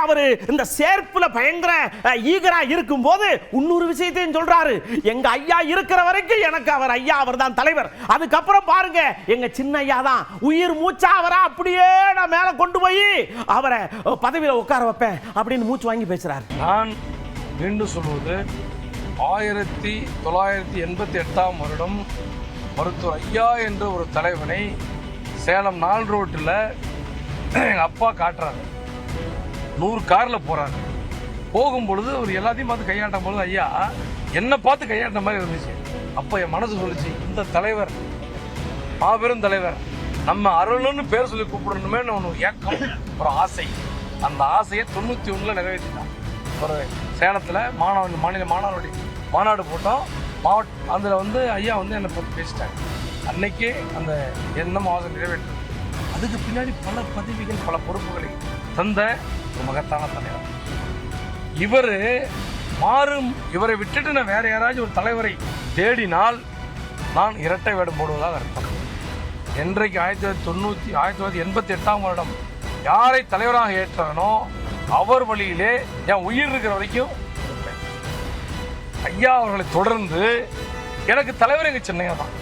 அவரு இந்த சேர்ப்புல பயங்கர ஈகரா இருக்கும் போது இன்னொரு விஷயத்தையும் சொல்றாரு. எங்க ஐயா இருக்கிற வரைக்கும் எனக்கு அவர் ஐயா, அவர் தான் தலைவர். அதுக்கப்புறம் பாருங்க எங்க சின்ன ஐயா தான் உயிர் மூச்சா, அவரை அப்படியே நான் மேல கொண்டு போய் அவரை பதவியில உட்கார வைப்பேன் அப்படின்னு மூச்சு வாங்கி பேசுறாரு. நான் மீண்டும் சொல்வது 1988ஆம் வருடம் மருத்துவர் ஐயா என்ற ஒரு தலைவனை சேலம் 4 ரோட்டில் எங்கள் அப்பா காட்டுறாரு. 100 காரில் போகிறாரு. போகும்பொழுது அவர் எல்லாத்தையும் பார்த்து கையாட்டும் பொழுது ஐயா என்னை பார்த்து கையாட்ட மாதிரி இருந்துச்சு. அப்போ என் மனசு சொல்லிச்சு, இந்த தலைவர் மாபெரும் தலைவர், நம்ம அருள்னு பேர் சொல்லி கூப்பிடணுமே ஒன்று ஏக்கம், ஒரு ஆசை. அந்த ஆசையை 91 நிறைவேற்றிட்டான். ஒரு சேலத்தில் மாநில மாணவருடைய மாநாடு போட்டோம். அதில் ஐயா என்னை பற்றி பேசிட்டாங்க. அன்னைக்கே அந்த எண்ணம் ஆசை நிறைவேற்று. அதுக்கு பின்னாடி பல பதவிகள், பல பொறுப்புகளை தந்த ஒரு மகத்தான தலைவர் இவரை விட்டுட்டு நான் வேற யாராச்சும் ஒரு தலைவரை தேடினால் நான் இரட்டை வேடம் போடுவதாக அர்த்தம். என்றைக்கு 1988ஆம் வருடம் யாரை தலைவராக ஏற்றானோ அவர் வழியிலே என் உயிர் இருக்கிற வரைக்கும் ஐயா அவர்களை தொடர்ந்து எனக்கு தலைவர் எங்க சின்னையா தான்.